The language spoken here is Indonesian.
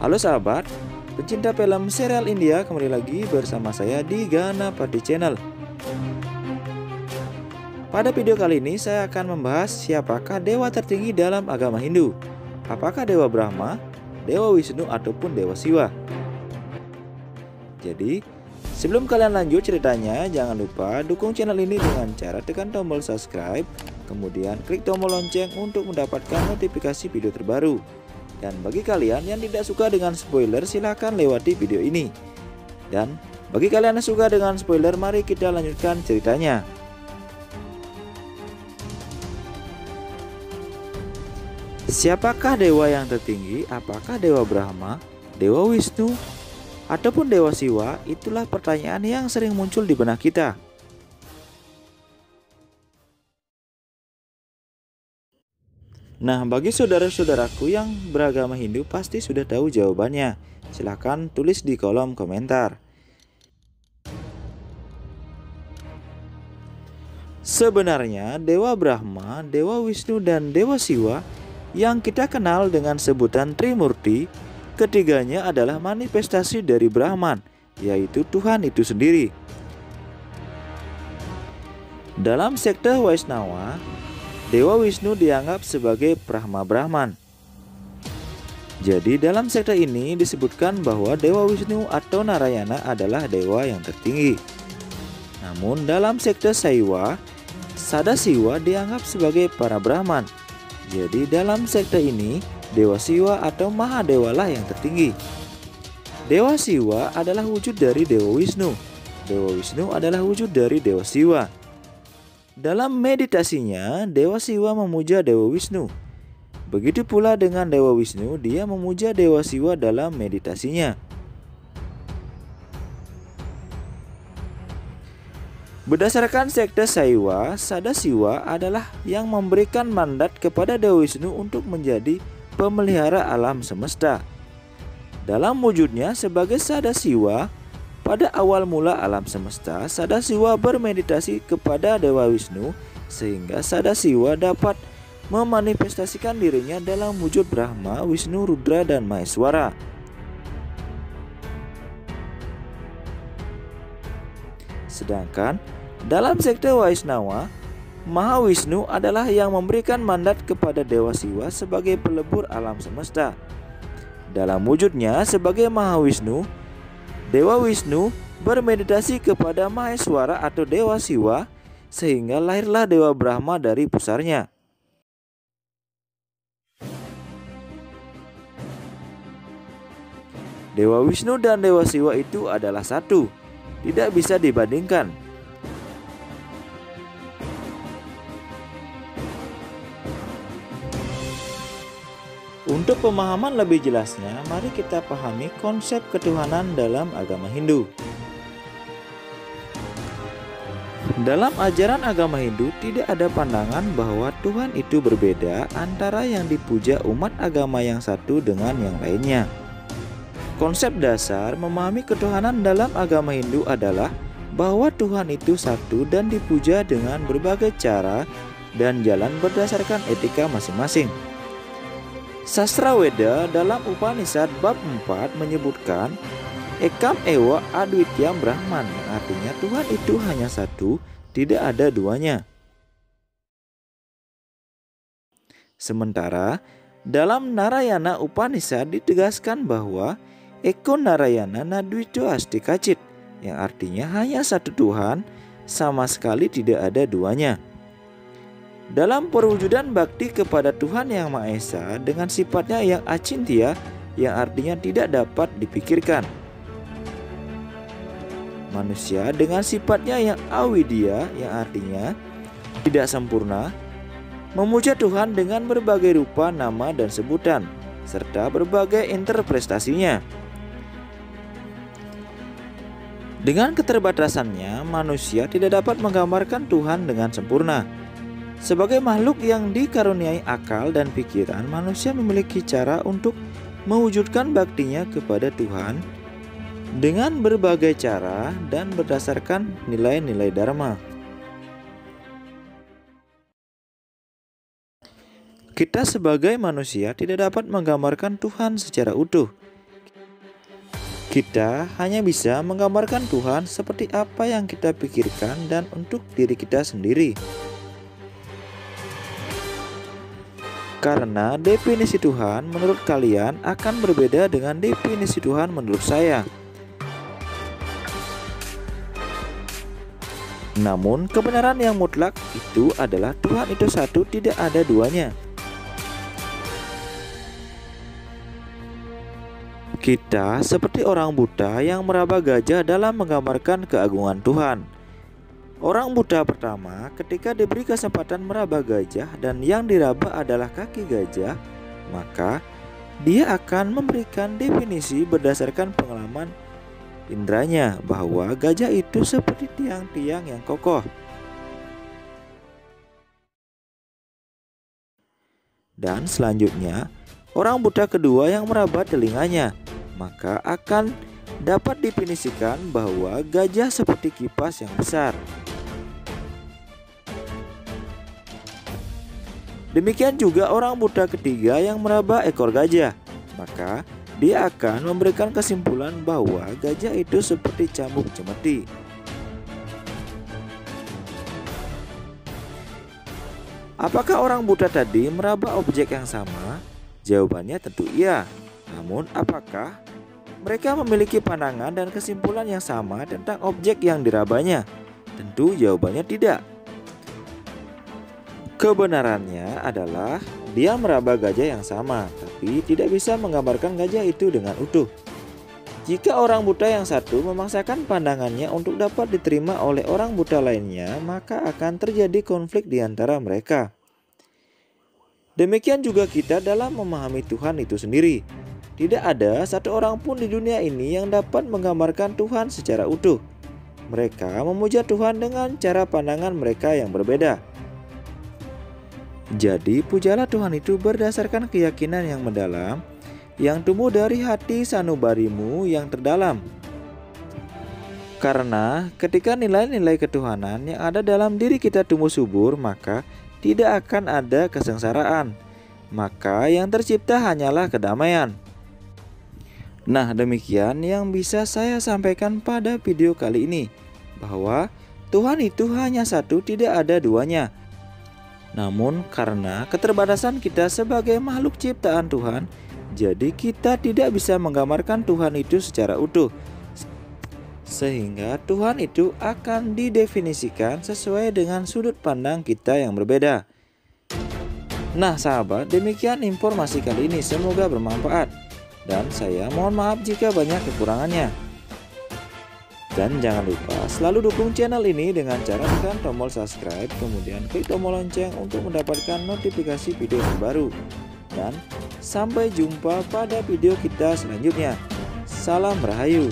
Halo sahabat, pencinta film serial India, kembali lagi bersama saya di Ganapati Channel. Pada video kali ini saya akan membahas siapakah dewa tertinggi dalam agama Hindu. Apakah Dewa Brahma, Dewa Wisnu, ataupun Dewa Siwa? Jadi, sebelum kalian lanjut ceritanya, jangan lupa dukung channel ini dengan cara tekan tombol subscribe, kemudian klik tombol lonceng untuk mendapatkan notifikasi video terbaru. Dan bagi kalian yang tidak suka dengan spoiler, silahkan lewati video ini. Dan bagi kalian yang suka dengan spoiler, mari kita lanjutkan ceritanya. Siapakah dewa yang tertinggi? Apakah Dewa Brahma, Dewa Wisnu, ataupun Dewa Siwa? Itulah pertanyaan yang sering muncul di benak kita. Nah, bagi saudara-saudaraku yang beragama Hindu pasti sudah tahu jawabannya. Silahkan tulis di kolom komentar. Sebenarnya Dewa Brahma, Dewa Wisnu, dan Dewa Siwa yang kita kenal dengan sebutan Trimurti, ketiganya adalah manifestasi dari Brahman, yaitu Tuhan itu sendiri. Dalam sekte Waisnawa, Dewa Wisnu dianggap sebagai Brahma Brahman. Jadi dalam sekte ini disebutkan bahwa Dewa Wisnu atau Narayana adalah dewa yang tertinggi. Namun dalam sekte Saiwa, Sadasiwa dianggap sebagai para Brahman. Jadi dalam sekte ini Dewa Siwa atau Mahadewa lah yang tertinggi. Dewa Siwa adalah wujud dari Dewa Wisnu. Dewa Wisnu adalah wujud dari Dewa Siwa. Dalam meditasinya, Dewa Siwa memuja Dewa Wisnu. Begitu pula dengan Dewa Wisnu, dia memuja Dewa Siwa dalam meditasinya. Berdasarkan sekte Saiwa, Sadasiwa adalah yang memberikan mandat kepada Dewa Wisnu untuk menjadi pemelihara alam semesta. Dalam wujudnya sebagai Sadasiwa, pada awal mula alam semesta, Sadasiwa bermeditasi kepada Dewa Wisnu sehingga Sadasiwa dapat memanifestasikan dirinya dalam wujud Brahma, Wisnu, Rudra, dan Maheswara. Sedangkan dalam sekte Waisnawa, Mahawisnu adalah yang memberikan mandat kepada Dewa Siwa sebagai pelebur alam semesta. Dalam wujudnya sebagai Mahawisnu, Dewa Wisnu bermeditasi kepada Maheswara atau Dewa Siwa sehingga lahirlah Dewa Brahma dari pusarnya. Dewa Wisnu dan Dewa Siwa itu adalah satu, tidak bisa dibandingkan. Untuk pemahaman lebih jelasnya, mari kita pahami konsep ketuhanan dalam agama Hindu. Dalam ajaran agama Hindu, tidak ada pandangan bahwa Tuhan itu berbeda antara yang dipuja umat agama yang satu dengan yang lainnya. Konsep dasar memahami ketuhanan dalam agama Hindu adalah bahwa Tuhan itu satu dan dipuja dengan berbagai cara dan jalan berdasarkan etika masing-masing. Sastra Weda dalam Upanishad bab 4 menyebutkan Ekam Ewa Adwityam Brahman, yang artinya Tuhan itu hanya satu, tidak ada duanya. Sementara dalam Narayana Upanishad ditegaskan bahwa Eko Narayana Nadwito Asti Kacit, yang artinya hanya satu Tuhan, sama sekali tidak ada duanya. Dalam perwujudan bakti kepada Tuhan Yang Maha Esa dengan sifatnya yang acintya, yang artinya tidak dapat dipikirkan, manusia dengan sifatnya yang awidya, yang artinya tidak sempurna, memuja Tuhan dengan berbagai rupa, nama, dan sebutan, serta berbagai interpretasinya. Dengan keterbatasannya, manusia tidak dapat menggambarkan Tuhan dengan sempurna. Sebagai makhluk yang dikaruniai akal dan pikiran, manusia memiliki cara untuk mewujudkan baktinya kepada Tuhan dengan berbagai cara dan berdasarkan nilai-nilai dharma. Kita sebagai manusia tidak dapat menggambarkan Tuhan secara utuh. Kita hanya bisa menggambarkan Tuhan seperti apa yang kita pikirkan dan untuk diri kita sendiri. Karena definisi Tuhan menurut kalian akan berbeda dengan definisi Tuhan menurut saya. Namun kebenaran yang mutlak itu adalah Tuhan itu satu, tidak ada duanya. Kita seperti orang buta yang meraba gajah dalam menggambarkan keagungan Tuhan. Orang buta pertama ketika diberi kesempatan meraba gajah dan yang diraba adalah kaki gajah, maka dia akan memberikan definisi berdasarkan pengalaman indranya bahwa gajah itu seperti tiang-tiang yang kokoh. Dan selanjutnya, orang buta kedua yang meraba telinganya, maka akan dapat definisikan bahwa gajah seperti kipas yang besar. Demikian juga orang buta ketiga yang meraba ekor gajah, maka dia akan memberikan kesimpulan bahwa gajah itu seperti cambuk cemeti. Apakah orang buta tadi meraba objek yang sama? Jawabannya tentu iya. Namun apakah mereka memiliki pandangan dan kesimpulan yang sama tentang objek yang dirabanya? Tentu jawabannya tidak. Kebenarannya adalah dia meraba gajah yang sama, tapi tidak bisa menggambarkan gajah itu dengan utuh. Jika orang buta yang satu memaksakan pandangannya untuk dapat diterima oleh orang buta lainnya, maka akan terjadi konflik di antara mereka. Demikian juga kita dalam memahami Tuhan itu sendiri. Tidak ada satu orang pun di dunia ini yang dapat menggambarkan Tuhan secara utuh. Mereka memuja Tuhan dengan cara pandangan mereka yang berbeda. Jadi pujalah Tuhan itu berdasarkan keyakinan yang mendalam, yang tumbuh dari hati sanubarimu yang terdalam. Karena ketika nilai-nilai ketuhanan yang ada dalam diri kita tumbuh subur, maka tidak akan ada kesengsaraan. Maka yang tercipta hanyalah kedamaian. Nah, demikian yang bisa saya sampaikan pada video kali ini, bahwa Tuhan itu hanya satu, tidak ada duanya. Namun karena keterbatasan kita sebagai makhluk ciptaan Tuhan, jadi kita tidak bisa menggambarkan Tuhan itu secara utuh. Sehingga Tuhan itu akan didefinisikan sesuai dengan sudut pandang kita yang berbeda. Nah sahabat, demikian informasi kali ini, semoga bermanfaat. Dan saya mohon maaf jika banyak kekurangannya. Dan jangan lupa selalu dukung channel ini dengan cara tekan tombol subscribe, kemudian klik tombol lonceng untuk mendapatkan notifikasi video terbaru. Dan sampai jumpa pada video kita selanjutnya. Salam Rahayu.